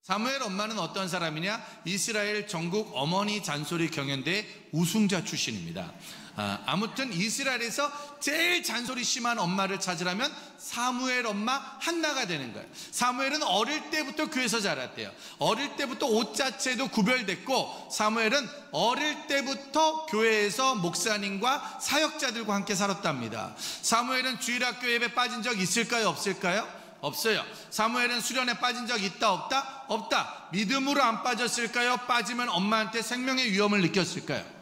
사무엘 엄마는 어떤 사람이냐? 이스라엘 전국 어머니 잔소리 경연대 우승자 출신입니다. 아무튼 이스라엘에서 제일 잔소리 심한 엄마를 찾으라면 사무엘 엄마 한나가 되는 거예요. 사무엘은 어릴 때부터 교회에서 자랐대요. 어릴 때부터 옷 자체도 구별됐고, 사무엘은 어릴 때부터 교회에서 목사님과 사역자들과 함께 살았답니다. 사무엘은 주일학교 예배 빠진 적 있을까요? 없을까요? 없어요. 사무엘은 수련회 빠진 적 있다 없다? 없다. 믿음으로 안 빠졌을까요? 빠지면 엄마한테 생명의 위험을 느꼈을까요?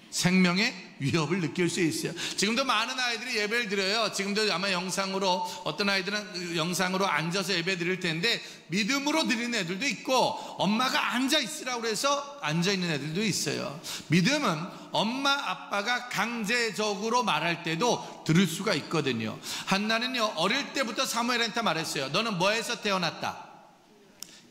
생명의 위협을 느낄 수 있어요. 지금도 많은 아이들이 예배를 드려요. 지금도 아마 영상으로, 어떤 아이들은 영상으로 앉아서 예배 드릴 텐데, 믿음으로 드리는 애들도 있고 엄마가 앉아 있으라고 해서 앉아 있는 애들도 있어요. 믿음은 엄마 아빠가 강제적으로 말할 때도 들을 수가 있거든요. 한나는요, 어릴 때부터 사무엘한테 말했어요. 너는 뭐에서 태어났다?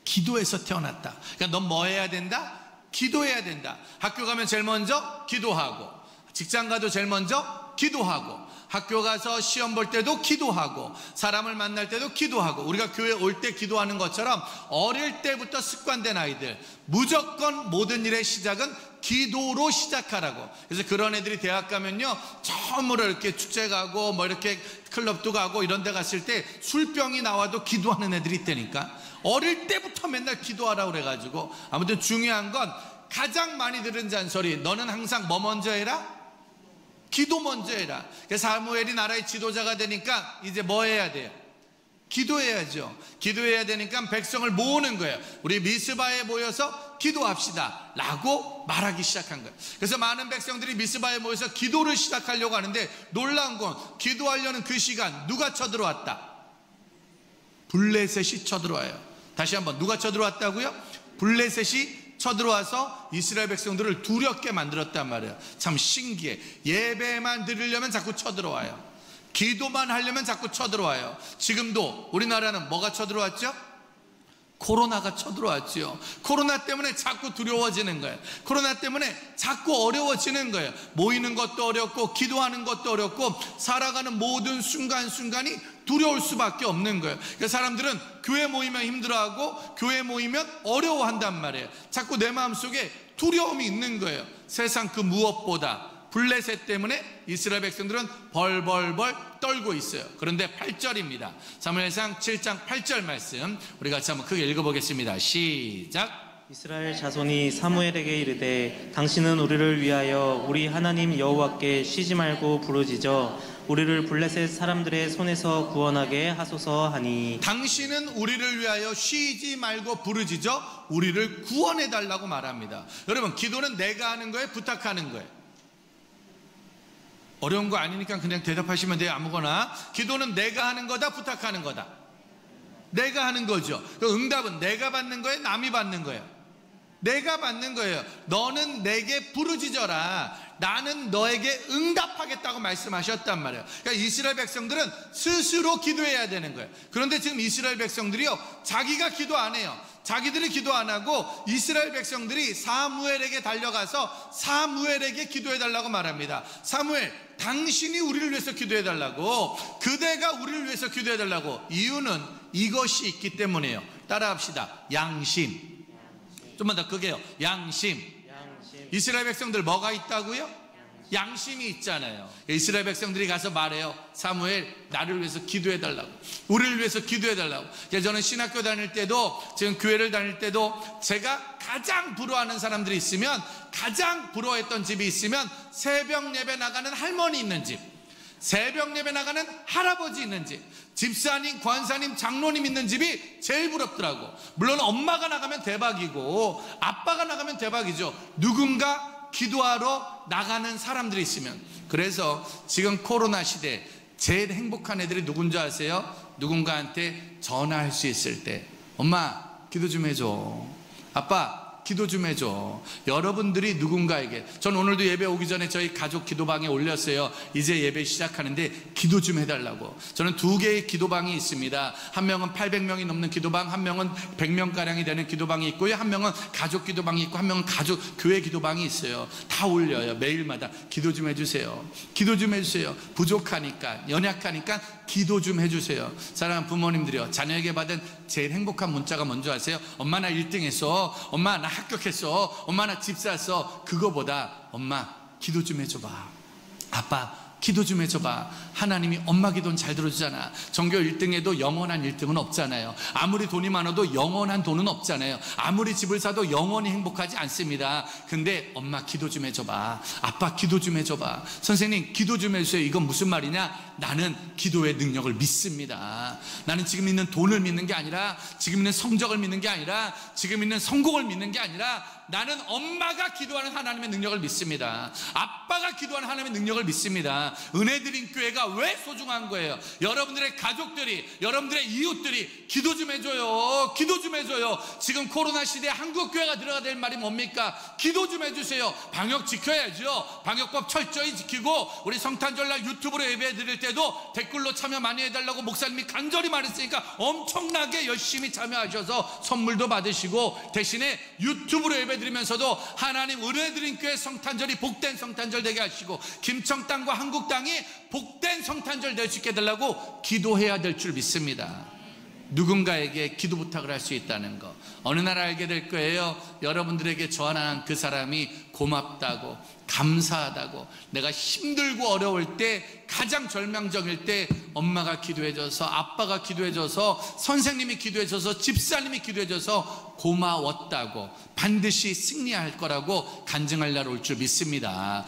기도에서 태어났다. 그러니까 넌 뭐 해야 된다? 기도해야 된다. 학교 가면 제일 먼저 기도하고, 직장 가도 제일 먼저 기도하고, 학교 가서 시험 볼 때도 기도하고, 사람을 만날 때도 기도하고, 우리가 교회 올 때 기도하는 것처럼 어릴 때부터 습관된 아이들, 무조건 모든 일의 시작은 기도로 시작하라고. 그래서 그런 애들이 대학 가면요, 처음으로 이렇게 축제 가고 뭐 이렇게 클럽도 가고 이런 데 갔을 때 술병이 나와도 기도하는 애들이 있다니까. 어릴 때부터 맨날 기도하라고 그래가지고. 아무튼 중요한 건 가장 많이 들은 잔소리, 너는 항상 뭐 먼저 해라? 기도 먼저 해라. 그래서 사무엘이 나라의 지도자가 되니까 이제 뭐 해야 돼요? 기도해야죠. 기도해야 되니까 백성을 모으는 거예요. 우리 미스바에 모여서 기도합시다 라고 말하기 시작한 거예요. 그래서 많은 백성들이 미스바에 모여서 기도를 시작하려고 하는데, 놀라운 건 기도하려는 그 시간 누가 쳐들어왔다? 블레셋이 쳐들어와요. 다시 한번, 누가 쳐들어왔다고요? 블레셋이 쳐들어와서 이스라엘 백성들을 두렵게 만들었단 말이에요. 참 신기해. 예배만 드리려면 자꾸 쳐들어와요. 기도만 하려면 자꾸 쳐들어와요. 지금도 우리나라는 뭐가 쳐들어왔죠? 코로나가 쳐들어왔죠. 코로나 때문에 자꾸 두려워지는 거예요. 코로나 때문에 자꾸 어려워지는 거예요. 모이는 것도 어렵고 기도하는 것도 어렵고 살아가는 모든 순간순간이 두려울 수밖에 없는 거예요. 그러니까 사람들은 교회 모이면 힘들어하고 교회 모이면 어려워한단 말이에요. 자꾸 내 마음속에 두려움이 있는 거예요. 세상 그 무엇보다 블레셋 때문에 이스라엘 백성들은 벌벌벌 떨고 있어요. 그런데 8절입니다. 사무엘상 7장 8절 말씀 우리 같이 한번 크게 읽어보겠습니다. 시작. 이스라엘 자손이 사무엘에게 이르되 당신은 우리를 위하여 우리 하나님 여호와께 쉬지 말고 부르짖어 우리를 블레셋 사람들의 손에서 구원하게 하소서 하니, 당신은 우리를 위하여 쉬지 말고 부르짖어 우리를 구원해 달라고 말합니다. 여러분, 기도는 내가 하는 거예요, 부탁하는 거예요? 어려운 거 아니니까 그냥 대답하시면 돼요. 아무거나. 기도는 내가 하는 거다, 부탁하는 거다? 내가 하는 거죠. 그 응답은 내가 받는 거예요, 남이 받는 거예요? 내가 받는 거예요. 너는 내게 부르짖어라, 나는 너에게 응답하겠다고 말씀하셨단 말이에요. 그러니까 이스라엘 백성들은 스스로 기도해야 되는 거예요. 그런데 지금 이스라엘 백성들이요, 자기가 기도 안 해요. 자기들이 기도 안 하고 이스라엘 백성들이 사무엘에게 달려가서 사무엘에게 기도해 달라고 말합니다. 사무엘, 당신이 우리를 위해서 기도해 달라고, 그대가 우리를 위해서 기도해 달라고. 이유는 이것이 있기 때문이에요. 따라합시다. 양심. 좀만 더 크게요. 양심. 이스라엘 백성들 뭐가 있다고요? 양심이 있잖아요. 이스라엘 백성들이 가서 말해요. 사무엘, 나를 위해서 기도해 달라고, 우리를 위해서 기도해 달라고. 저는 신학교 다닐 때도, 지금 교회를 다닐 때도 제가 가장 부러워하는 사람들이 있으면, 가장 부러워했던 집이 있으면 새벽 예배 나가는 할머니 있는 집, 새벽 예배 나가는 할아버지 있는 집, 집사님, 권사님, 장로님 있는 집이 제일 부럽더라고. 물론 엄마가 나가면 대박이고 아빠가 나가면 대박이죠. 누군가 기도하러 나가는 사람들이 있으면. 그래서 지금 코로나 시대 제일 행복한 애들이 누군지 아세요? 누군가한테 전화할 수 있을 때, 엄마 기도 좀 해줘, 아빠 기도 좀 해줘. 여러분들이 누군가에게, 전 오늘도 예배 오기 전에 저희 가족 기도방에 올렸어요. 이제 예배 시작하는데 기도 좀 해달라고. 저는 2개의 기도방이 있습니다. 한 명은 800명이 넘는 기도방, 한 명은 100명가량이 되는 기도방이 있고요, 한 명은 가족 기도방이 있고, 한 명은 가족 교회 기도방이 있어요. 다 올려요. 매일마다 기도 좀 해주세요. 기도 좀 해주세요. 부족하니까, 연약하니까 기도 좀 해주세요. 사랑하는 부모님들이요, 자녀에게 받은 제일 행복한 문자가 뭔지 아세요? 엄마 나 1등 했어. 엄마 나 합격했어. 엄마 나 집 샀어. 그거보다 엄마 기도 좀 해줘봐. 아빠 기도 좀 해줘봐. 하나님이 엄마 기도는 잘 들어주잖아. 전교 1등에도 영원한 1등은 없잖아요. 아무리 돈이 많아도 영원한 돈은 없잖아요. 아무리 집을 사도 영원히 행복하지 않습니다. 근데 엄마 기도 좀 해줘봐. 아빠 기도 좀 해줘봐. 선생님 기도 좀 해주세요. 이건 무슨 말이냐? 나는 기도의 능력을 믿습니다. 나는 지금 있는 돈을 믿는 게 아니라, 지금 있는 성적을 믿는 게 아니라, 지금 있는 성공을 믿는 게 아니라, 나는 엄마가 기도하는 하나님의 능력을 믿습니다. 아빠가 기도하는 하나님의 능력을 믿습니다. 은혜드린 교회가 왜 소중한 거예요? 여러분들의 가족들이, 여러분들의 이웃들이 기도 좀 해줘요. 기도 좀 해줘요. 지금 코로나 시대에 한국교회가 들어가야 될 말이 뭡니까? 기도 좀 해주세요. 방역 지켜야죠. 방역법 철저히 지키고, 우리 성탄절날 유튜브로 예배 드릴 때도 댓글로 참여 많이 해달라고 목사님이 간절히 말했으니까 엄청나게 열심히 참여하셔서 선물도 받으시고, 대신에 유튜브로 예배 드리면서도 하나님 은혜드린 교회 성탄절이 복된 성탄절 되게 하시고, 김청 땅과 한국 땅이 복된 성탄절 될 수 있게 해달라고 기도해야 될 줄 믿습니다. 누군가에게 기도 부탁을 할 수 있다는 거, 어느 날 알게 될 거예요. 여러분들에게 전화한 그 사람이 고맙다고, 감사하다고, 내가 힘들고 어려울 때, 가장 절망적일 때 엄마가 기도해줘서, 아빠가 기도해줘서, 선생님이 기도해줘서, 집사님이 기도해줘서 고마웠다고, 반드시 승리할 거라고 간증할 날 올 줄 믿습니다.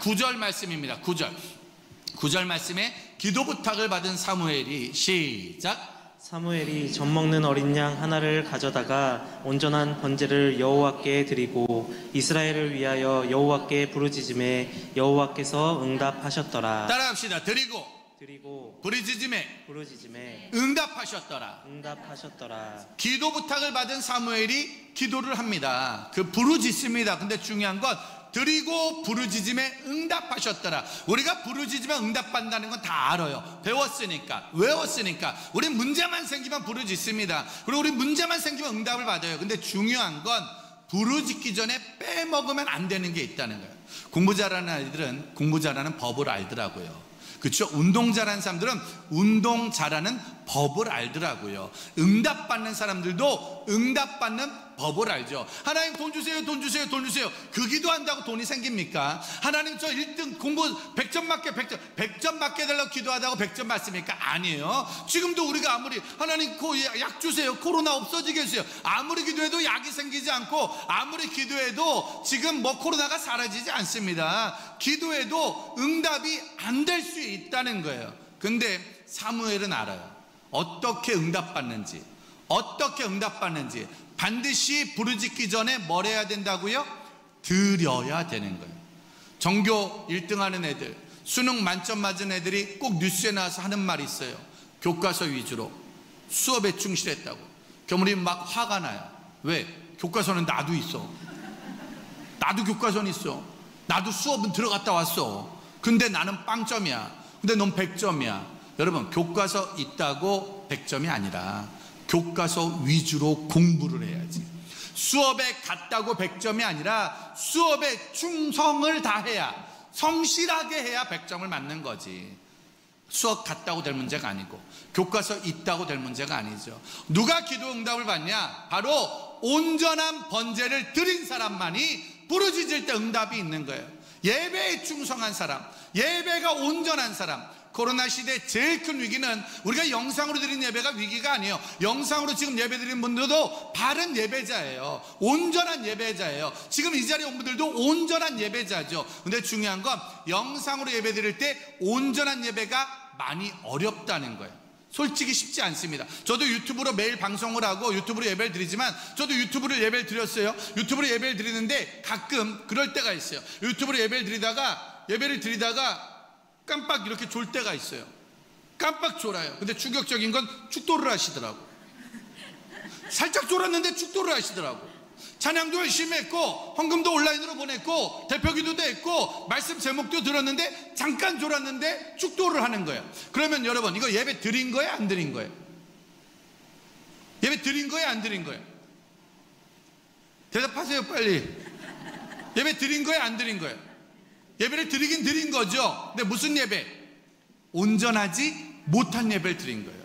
9절 말씀입니다. 9절 말씀에 기도 부탁을 받은 사무엘이, 시작. 사무엘이 젖 먹는 어린 양 하나를 가져다가 온전한 번제를 여호와께 드리고 이스라엘을 위하여 여호와께 부르짖음에 여호와께서 응답하셨더라. 따라합시다. 드리고 부르짖음에 응답하셨더라. 기도 부탁을 받은 사무엘이 기도를 합니다. 그 부르짖습니다. 근데 중요한 건 드리고 부르짖음에 응답하셨더라. 우리가 부르짖음에 응답받는다는 건 다 알아요. 배웠으니까, 외웠으니까. 우리 문제만 생기면 부르짖습니다. 그리고 우리 문제만 생기면 응답을 받아요. 근데 중요한 건 부르짖기 전에 빼먹으면 안 되는 게 있다는 거예요. 공부 잘하는 아이들은 공부 잘하는 법을 알더라고요. 그렇죠? 운동 잘하는 사람들은 운동 잘하는 법을 알더라고요. 응답받는 사람들도 응답받는 법을 알죠. 하나님 돈 주세요, 돈 주세요, 돈 주세요. 그 기도한다고 돈이 생깁니까? 하나님 저 1등 공부 100점 받게, 100점 받게 해달라고 기도하다고 100점 받습니까? 아니에요. 지금도 우리가 아무리 하나님 약 주세요, 코로나 없어지게 해주세요, 아무리 기도해도 약이 생기지 않고, 아무리 기도해도 지금 코로나가 사라지지 않습니다. 기도해도 응답이 안 될 수 있다는 거예요. 근데 사무엘은 알아요. 어떻게 응답받는지. 반드시 부르짖기 전에 뭘 해야 된다고요? 드려야 되는 거예요. 전교 1등 하는 애들, 수능 만점 맞은 애들이 꼭 뉴스에 나와서 하는 말이 있어요. 교과서 위주로 수업에 충실했다고. 그럼 우리 막 화가 나요. 왜? 교과서는 나도 있어. 나도 교과서는 있어. 나도 수업은 들어갔다 왔어. 근데 나는 빵점이야. 근데 넌 100점이야. 여러분, 교과서 있다고 100점이 아니라 교과서 위주로 공부를 해야지. 수업에 갔다고 100점이 아니라 수업에 충성을 다해야, 성실하게 해야 100점을 맞는 거지. 수업 갔다고 될 문제가 아니고, 교과서 있다고 될 문제가 아니죠. 누가 기도 응답을 받냐? 바로 온전한 번제를 드린 사람만이 부르짖을 때 응답이 있는 거예요. 예배에 충성한 사람, 예배가 온전한 사람. 코로나 시대 제일 큰 위기는 우리가 영상으로 드린 예배가 위기가 아니에요. 영상으로 지금 예배 드리는 분들도 바른 예배자예요. 온전한 예배자예요. 지금 이 자리에 온 분들도 온전한 예배자죠. 근데 중요한 건 영상으로 예배 드릴 때 온전한 예배가 많이 어렵다는 거예요. 솔직히 쉽지 않습니다. 저도 유튜브로 매일 방송을 하고 유튜브로 예배를 드리지만, 저도 유튜브로 예배를 드렸어요. 유튜브로 예배를 드리는데 가끔 그럴 때가 있어요. 유튜브로 예배를 드리다가 깜빡 이렇게 졸 때가 있어요. 깜빡 졸아요. 근데 충격적인 건 축도를 하시더라고. 살짝 졸았는데 축도를 하시더라고. 찬양도 열심히 했고 헌금도 온라인으로 보냈고 대표기도도 했고 말씀 제목도 들었는데 잠깐 졸았는데 축도를 하는 거예요. 그러면 여러분, 이거 예배 드린 거예요, 안 드린 거예요? 예배 드린 거예요, 안 드린 거예요? 대답하세요, 빨리. 예배 드린 거예요, 안 드린 거예요? 예배를 드리긴 드린 거죠. 근데 무슨 예배? 온전하지 못한 예배를 드린 거예요.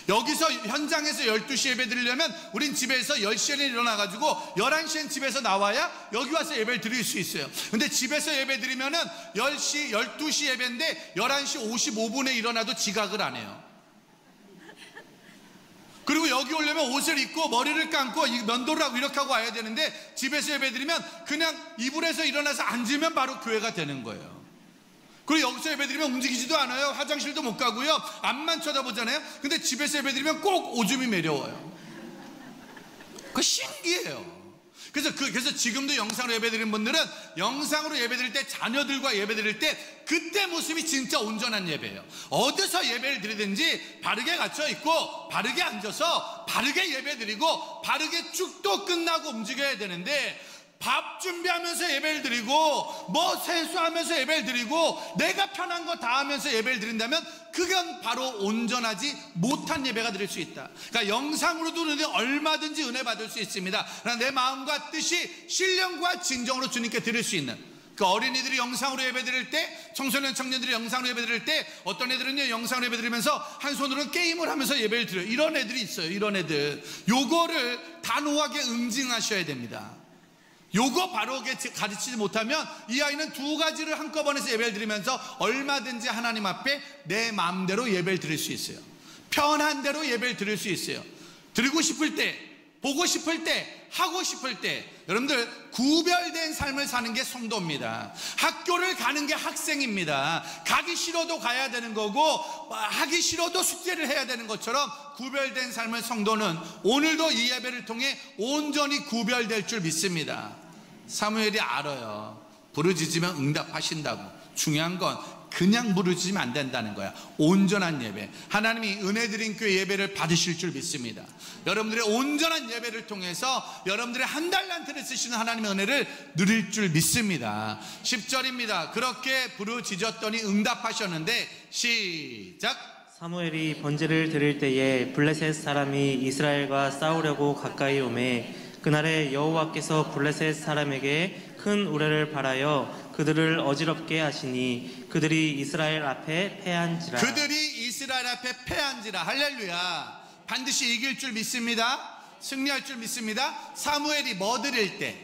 여기서 현장에서 12시 예배 드리려면 우린 집에서 10시에 일어나가지고 11시엔 집에서 나와야 여기 와서 예배를 드릴 수 있어요. 근데 집에서 예배 드리면은 10시, 12시 예배인데 11시 55분에 일어나도 지각을 안 해요. 그리고 여기 오려면 옷을 입고 머리를 감고 면도를 하고 이렇게 하고 와야 되는데 집에서 예배 드리면 그냥 이불에서 일어나서 앉으면 바로 교회가 되는 거예요. 그리고 여기서 예배드리면 움직이지도 않아요. 화장실도 못 가고요. 앞만 쳐다보잖아요. 근데 집에서 예배드리면 꼭 오줌이 매려워요. 그거 신기해요. 그래서 지금도 영상으로 예배드리는 분들은 영상으로 예배드릴 때, 자녀들과 예배드릴 때 그때 모습이 진짜 온전한 예배예요. 어디서 예배를 드리든지 바르게 갇혀있고 바르게 앉아서 바르게 예배드리고 바르게 축도 끝나고 움직여야 되는데, 밥 준비하면서 예배를 드리고 뭐 세수하면서 예배를 드리고 내가 편한 거 다 하면서 예배를 드린다면 그건 바로 온전하지 못한 예배가 드릴 수 있다. 그러니까 영상으로도 얼마든지 은혜 받을 수 있습니다. 그러나 내 마음과 뜻이 신령과 진정으로 주님께 드릴 수 있는, 그 어린이들이 영상으로 예배 드릴 때, 청소년 청년들이 영상으로 예배 드릴 때, 어떤 애들은요 영상으로 예배 드리면서 한 손으로는 게임을 하면서 예배를 드려요. 이런 애들이 있어요. 이런 애들, 요거를 단호하게 응징하셔야 됩니다. 요거 바로게 가르치지 못하면 이 아이는 두 가지를 한꺼번에 해서 예배를 드리면서 얼마든지 하나님 앞에 내 마음대로 예배를 드릴 수 있어요. 편한 대로 예배를 드릴 수 있어요. 드리고 싶을 때, 보고 싶을 때, 하고 싶을 때. 여러분들, 구별된 삶을 사는 게 성도입니다. 학교를 가는 게 학생입니다. 가기 싫어도 가야 되는 거고 하기 싫어도 숙제를 해야 되는 것처럼 구별된 삶을 성도는 오늘도 이 예배를 통해 온전히 구별될 줄 믿습니다. 사무엘이 알아요. 부르짖으면 응답하신다고. 중요한 건 그냥 부르짖으면 안 된다는 거야. 온전한 예배, 하나님이 은혜 드린 교회 예배를 받으실 줄 믿습니다. 여러분들의 온전한 예배를 통해서 여러분들의 한 달란트를 쓰시는 하나님의 은혜를 누릴 줄 믿습니다. 10절입니다. 그렇게 부르짖었더니 응답하셨는데, 시작. 사무엘이 번제를 드릴 때에 블레셋 사람이 이스라엘과 싸우려고 가까이 오매 그날에 여호와께서 블레셋 사람에게 큰 우레를 발하여 그들을 어지럽게 하시니 그들이 이스라엘 앞에 패한지라. 그들이 이스라엘 앞에 패한지라. 할렐루야. 반드시 이길 줄 믿습니다. 승리할 줄 믿습니다. 사무엘이 뭐 드릴 때?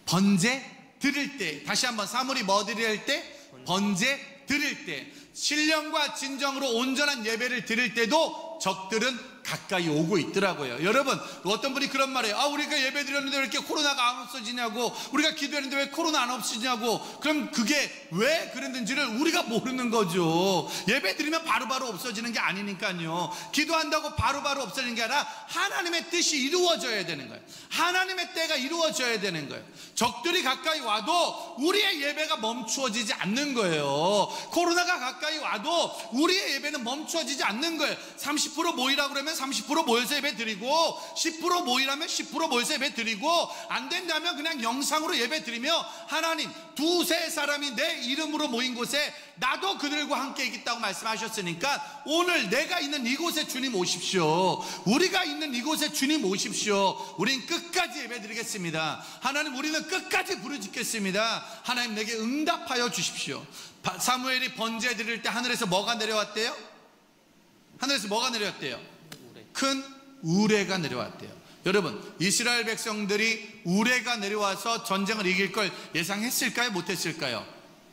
번제 드릴 때. 다시 한번, 사무엘이 뭐 드릴 때? 번제 드릴 때. 신령과 진정으로 온전한 예배를 드릴 때도 적들은 가까이 오고 있더라고요. 여러분, 어떤 분이 그런 말이에요. 우리가 예배 드렸는데 왜 이렇게 코로나가 안 없어지냐고, 우리가 기도했는데 왜 코로나 안 없어지냐고. 그럼 그게 왜 그랬는지를 우리가 모르는 거죠. 예배 드리면 바로바로 없어지는 게 아니니까요. 기도한다고 바로바로 없어지는 게 아니라 하나님의 뜻이 이루어져야 되는 거예요. 하나님의 때가 이루어져야 되는 거예요. 적들이 가까이 와도 우리의 예배가 멈추어지지 않는 거예요. 코로나가 가까이 와도 우리의 예배는 멈추어지지 않는 거예요. 30% 모이라고 그러면 30% 모여서 예배 드리고, 10% 모이라면 10% 모여서 예배 드리고, 안 된다면 그냥 영상으로 예배 드리며, 하나님, 두세 사람이 내 이름으로 모인 곳에 나도 그들과 함께 있다고 말씀하셨으니까 오늘 내가 있는 이곳에 주님 오십시오. 우리가 있는 이곳에 주님 오십시오. 우린 끝까지 예배 드리겠습니다. 하나님, 우리는 끝까지 부르짖겠습니다. 하나님, 내게 응답하여 주십시오. 사무엘이 번제 드릴 때 하늘에서 뭐가 내려왔대요? 하늘에서 뭐가 내려왔대요? 큰 우레가 내려왔대요. 여러분, 이스라엘 백성들이 우레가 내려와서 전쟁을 이길 걸 예상했을까요? 못했을까요?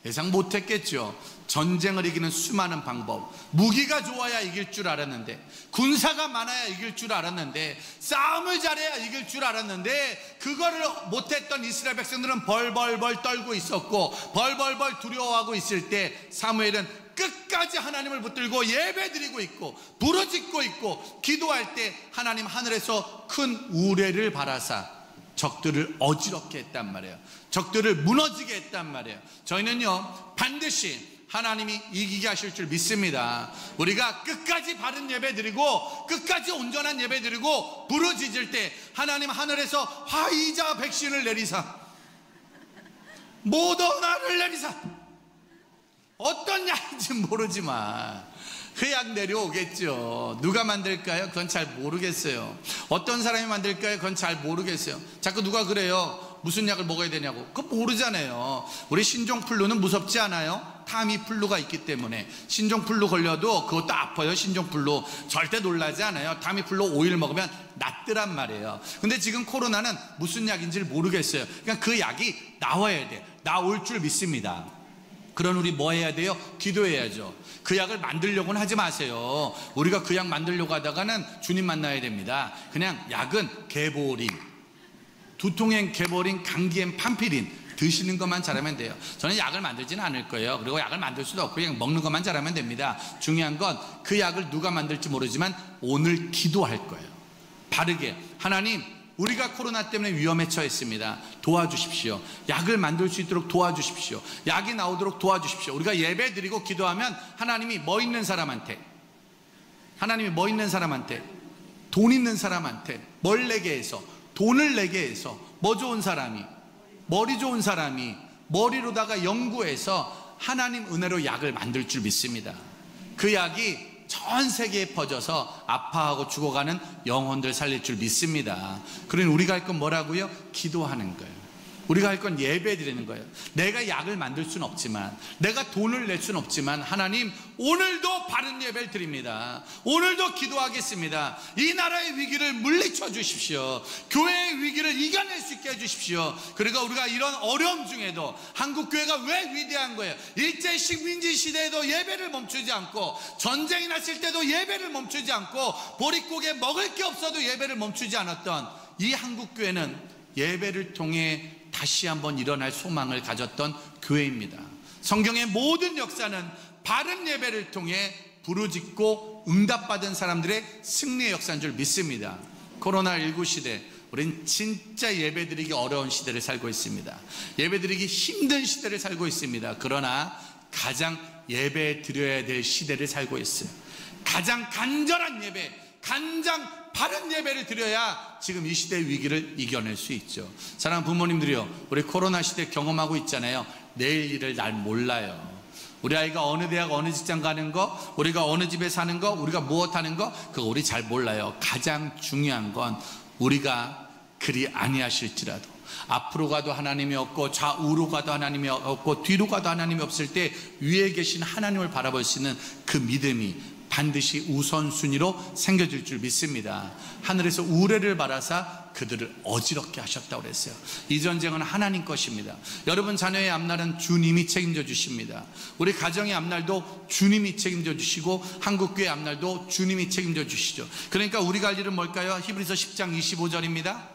예상 못했겠죠. 전쟁을 이기는 수많은 방법, 무기가 좋아야 이길 줄 알았는데, 군사가 많아야 이길 줄 알았는데, 싸움을 잘해야 이길 줄 알았는데, 그거를 못했던 이스라엘 백성들은 벌벌벌 떨고 있었고 벌벌벌 두려워하고 있을 때 사무엘은 끝까지 하나님을 붙들고 예배드리고 있고 부르짖고 있고 기도할 때 하나님 하늘에서 큰 우레를 발하사 적들을 어지럽게 했단 말이에요. 적들을 무너지게 했단 말이에요. 저희는요 반드시 하나님이 이기게 하실 줄 믿습니다. 우리가 끝까지 바른 예배 드리고 끝까지 온전한 예배 드리고 부르짖을 때 하나님 하늘에서 화이자 백신을 내리사 모더나를 내리사 어떤 약인지 모르지만 그 약 내려오겠죠. 누가 만들까요? 그건 잘 모르겠어요. 어떤 사람이 만들까요? 그건 잘 모르겠어요. 자꾸 누가 그래요. 무슨 약을 먹어야 되냐고. 그거 모르잖아요. 우리 신종플루는 무섭지 않아요? 타미플루가 있기 때문에. 신종플루 걸려도 그것도 아파요. 신종플루 절대 놀라지 않아요. 타미플루 5일 먹으면 낫더란 말이에요. 근데 지금 코로나는 무슨 약인지를 모르겠어요. 그러니까 그 약이 나와야 돼. 나올 줄 믿습니다. 그런 우리 뭐 해야 돼요? 기도해야죠. 그 약을 만들려고는 하지 마세요. 우리가 그 약 만들려고 하다가는 주님 만나야 됩니다. 그냥 약은 개보린, 두통엔 개보린, 감기엔 판피린 드시는 것만 잘하면 돼요. 저는 약을 만들지는 않을 거예요. 그리고 약을 만들 수도 없고 그냥 먹는 것만 잘하면 됩니다. 중요한 건 그 약을 누가 만들지 모르지만 오늘 기도할 거예요. 바르게. 하나님, 우리가 코로나 때문에 위험에 처했습니다. 도와주십시오. 약을 만들 수 있도록 도와주십시오. 약이 나오도록 도와주십시오. 우리가 예배 드리고 기도하면 하나님이 뭐 있는 사람한테, 하나님이 뭐 있는 사람한테, 돈 있는 사람한테 뭘 내게 해서, 돈을 내게 해서, 뭐 좋은 사람이, 머리 좋은 사람이 머리로다가 연구해서 하나님 은혜로 약을 만들 줄 믿습니다. 그 약이 전 세계에 퍼져서 아파하고 죽어가는 영혼들 살릴 줄 믿습니다. 그러니 우리가 할 건 뭐라고요? 기도하는 거예요. 우리가 할 건 예배 드리는 거예요. 내가 약을 만들 수는 없지만, 내가 돈을 낼 수는 없지만, 하나님 오늘도 바른 예배를 드립니다. 오늘도 기도하겠습니다. 이 나라의 위기를 물리쳐 주십시오. 교회의 위기를 이겨낼 수 있게 해주십시오. 그리고 우리가 이런 어려움 중에도 한국교회가 왜 위대한 거예요? 일제 식민지 시대에도 예배를 멈추지 않고, 전쟁이 났을 때도 예배를 멈추지 않고, 보릿고개 먹을 게 없어도 예배를 멈추지 않았던 이 한국교회는 예배를 통해 다시 한번 일어날 소망을 가졌던 교회입니다. 성경의 모든 역사는 바른 예배를 통해 부르짖고 응답받은 사람들의 승리의 역사인 줄 믿습니다. 코로나19 시대, 우린 진짜 예배드리기 어려운 시대를 살고 있습니다. 예배드리기 힘든 시대를 살고 있습니다. 그러나 가장 예배 드려야 될 시대를 살고 있어요. 가장 간절한 예배, 가장 바른 예배를 드려야 지금 이 시대의 위기를 이겨낼 수 있죠. 사랑하는 부모님들이요, 우리 코로나 시대 경험하고 있잖아요. 내일 일을 날 몰라요. 우리 아이가 어느 대학 어느 직장 가는 거, 우리가 어느 집에 사는 거, 우리가 무엇 하는 거, 그거 우리 잘 몰라요. 가장 중요한 건 우리가 그리 아니하실지라도 앞으로 가도 하나님이 없고, 좌우로 가도 하나님이 없고, 뒤로 가도 하나님이 없을 때 위에 계신 하나님을 바라볼 수 있는 그 믿음이 반드시 우선순위로 생겨질 줄 믿습니다. 하늘에서 우레를 바라사 그들을 어지럽게 하셨다고 그랬어요. 이 전쟁은 하나님 것입니다. 여러분 자녀의 앞날은 주님이 책임져 주십니다. 우리 가정의 앞날도 주님이 책임져 주시고, 한국교회 앞날도 주님이 책임져 주시죠. 그러니까 우리가 할 일은 뭘까요? 히브리서 10장 25절입니다.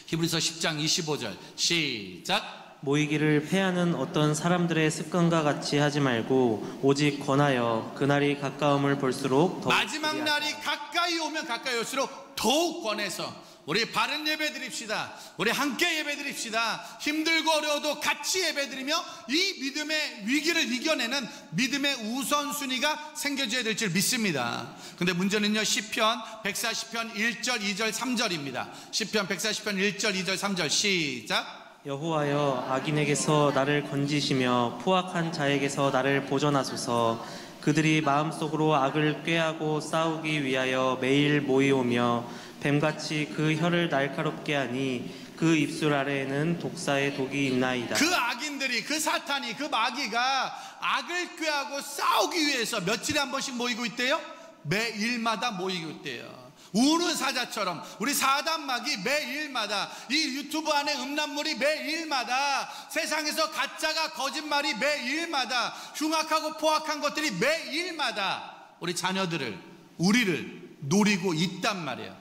히브리서 10장 25절 시작. 모이기를 패하는 어떤 사람들의 습관과 같이 하지 말고 오직 권하여 그날이 가까움을 볼수록 더욱 마지막 날이 가까이 오면 가까이 올수록 더욱 권해서 우리 바른 예배 드립시다. 우리 함께 예배 드립시다. 힘들고 어려워도 같이 예배 드리며 이 믿음의 위기를 이겨내는 믿음의 우선순위가 생겨져야 될 줄 믿습니다. 근데 문제는요, 시편 140편 1절 2절 3절입니다 시편 140편 1절 2절 3절 시작. 여호와여, 악인에게서 나를 건지시며 포악한 자에게서 나를 보전하소서. 그들이 마음속으로 악을 꾀하고 싸우기 위하여 매일 모이오며 뱀같이 그 혀를 날카롭게 하니 그 입술 아래에는 독사의 독이 있나이다. 그 악인들이, 그 사탄이, 그 마귀가 악을 꾀하고 싸우기 위해서 며칠에 한 번씩 모이고 있대요? 매일마다 모이고 있대요. 우는 사자처럼 우리 사단마귀 매일마다, 이 유튜브 안에 음란물이 매일마다, 세상에서 가짜가 거짓말이 매일마다, 흉악하고 포악한 것들이 매일마다 우리 자녀들을, 우리를 노리고 있단 말이에요.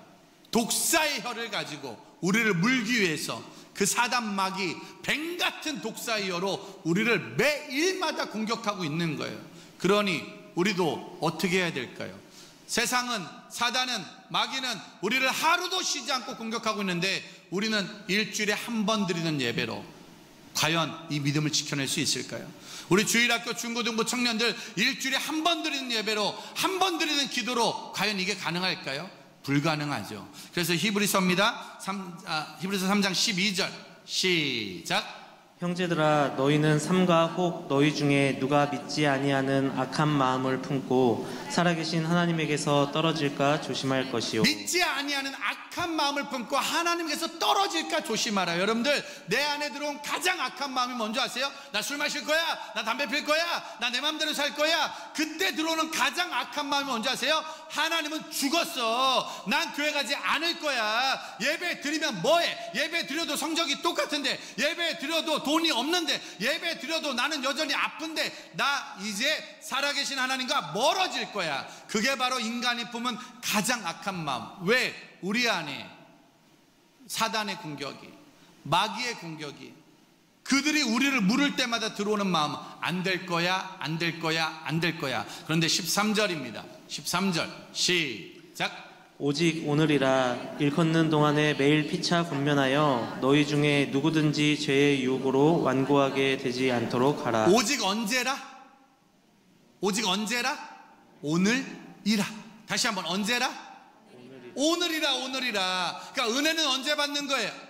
독사의 혀를 가지고 우리를 물기 위해서 그 사단마귀 뱀같은 독사의 혀로 우리를 매일마다 공격하고 있는 거예요. 그러니 우리도 어떻게 해야 될까요? 세상은, 사단은, 마귀는 우리를 하루도 쉬지 않고 공격하고 있는데 우리는 일주일에 한 번 드리는 예배로 과연 이 믿음을 지켜낼 수 있을까요? 우리 주일학교 중고등부 청년들 일주일에 한 번 드리는 예배로, 한 번 드리는 기도로 과연 이게 가능할까요? 불가능하죠. 그래서 히브리서입니다. 히브리서 3장 12절 시작. 형제들아 너희는 삼가 혹 너희 중에 누가 믿지 아니하는 악한 마음을 품고 살아계신 하나님에게서 떨어질까 조심할 것이요. 믿지 아니하는 악한 마음을 품고 하나님께서 떨어질까 조심하라. 여러분들, 내 안에 들어온 가장 악한 마음이 뭔지 아세요? 나 술 마실 거야, 나 담배 필 거야, 나 내 맘대로 살 거야. 그때 들어오는 가장 악한 마음이 뭔지 아세요? 하나님은 죽었어, 난 교회 가지 않을 거야, 예배 드리면 뭐해, 예배 드려도 성적이 똑같은데, 예배 드려도 돈이 없는데, 예배 드려도 나는 여전히 아픈데, 나 이제 살아계신 하나님과 멀어질 거야. 그게 바로 인간이 품은 가장 악한 마음. 왜? 우리 안에 사단의 공격이, 마귀의 공격이, 그들이 우리를 물을 때마다 들어오는 마음, 안 될 거야, 안 될 거야, 안 될 거야. 그런데 13절입니다 13절 시작. 오직 오늘이라 일컫는 동안에 매일 피차 분면하여 너희 중에 누구든지 죄의 유혹으로 완고하게 되지 않도록 하라. 오직 언제라? 오직 언제라? 오늘이라. 다시 한번, 언제라? 오늘이라. 오늘이라. 그러니까 은혜는 언제 받는 거예요?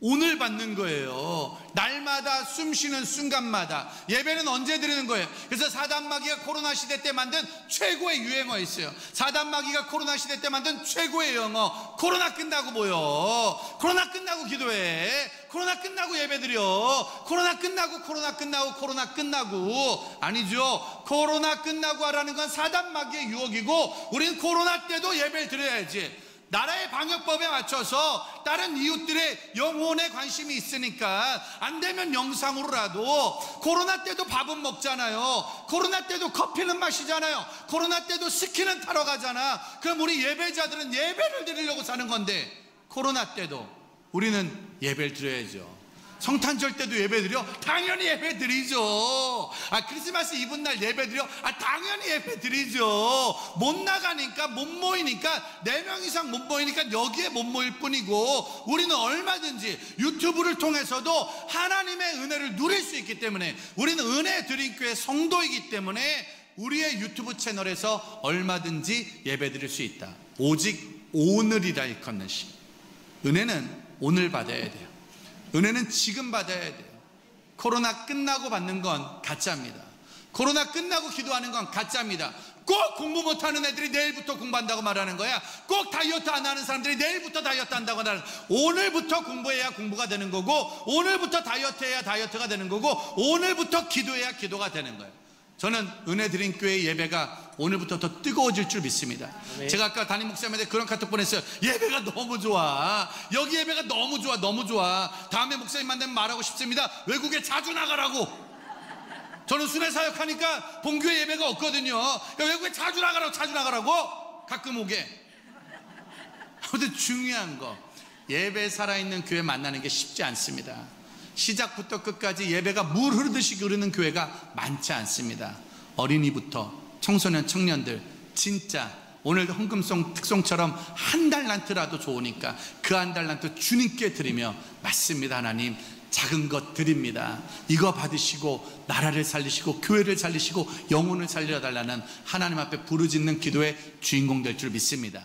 오늘 받는 거예요. 날마다 숨 쉬는 순간마다. 예배는 언제 드리는 거예요? 그래서 사단마귀가 코로나 시대 때 만든 최고의 유행어였어요. 사단마귀가 코로나 시대 때 만든 최고의 영어. 코로나 끝나고 모여, 코로나 끝나고 기도해, 코로나 끝나고 예배 드려, 코로나 끝나고, 코로나 끝나고, 코로나 끝나고. 아니죠. 코로나 끝나고 하라는 건 사단마귀의 유혹이고, 우리는 코로나 때도 예배를 드려야지. 나라의 방역법에 맞춰서 다른 이웃들의 영혼에 관심이 있으니까 안 되면 영상으로라도, 코로나 때도 밥은 먹잖아요, 코로나 때도 커피는 마시잖아요, 코로나 때도 스키는 타러 가잖아. 그럼 우리 예배자들은 예배를 드리려고 사는 건데, 코로나 때도 우리는 예배를 드려야죠. 성탄절 때도 예배 드려? 당연히 예배 드리죠. 크리스마스 이브 날 예배 드려? 당연히 예배 드리죠. 못 나가니까, 못 모이니까, 4명 이상 못 모이니까 여기에 못 모일 뿐이고, 우리는 얼마든지 유튜브를 통해서도 하나님의 은혜를 누릴 수 있기 때문에, 우리는 은혜 드린 교회 성도이기 때문에 우리의 유튜브 채널에서 얼마든지 예배 드릴 수 있다. 오직 오늘이라 일컫는 시. 은혜는 오늘 받아야 돼요. 은혜는 지금 받아야 돼요. 코로나 끝나고 받는 건 가짜입니다. 코로나 끝나고 기도하는 건 가짜입니다. 꼭 공부 못하는 애들이 내일부터 공부한다고 말하는 거야. 꼭 다이어트 안 하는 사람들이 내일부터 다이어트 한다고 말하는 거야. 오늘부터 공부해야 공부가 되는 거고, 오늘부터 다이어트해야 다이어트가 되는 거고, 오늘부터 기도해야 기도가 되는 거예요. 저는 은혜 드린 교회 예배가 오늘부터 더 뜨거워질 줄 믿습니다. 네. 제가 아까 담임 목사님한테 그런 카톡 보냈어요. 예배가 너무 좋아, 여기 예배가 너무 좋아, 너무 좋아. 다음에 목사님 만나면 말하고 싶습니다. 외국에 자주 나가라고. 저는 순회 사역하니까 본교회 예배가 없거든요. 그러니까 외국에 자주 나가라고 가끔 오게. 아무튼 중요한 거, 예배 살아있는 교회 만나는 게 쉽지 않습니다. 시작부터 끝까지 예배가 물 흐르듯이 흐르는 교회가 많지 않습니다. 어린이부터 청소년, 청년들, 진짜 오늘 헌금송 특송처럼 한 달란트라도 좋으니까 그 한 달란트 주님께 드리며, 맞습니다 하나님, 작은 것 드립니다, 이거 받으시고 나라를 살리시고 교회를 살리시고 영혼을 살려달라는 하나님 앞에 부르짖는 기도의 주인공 될 줄 믿습니다.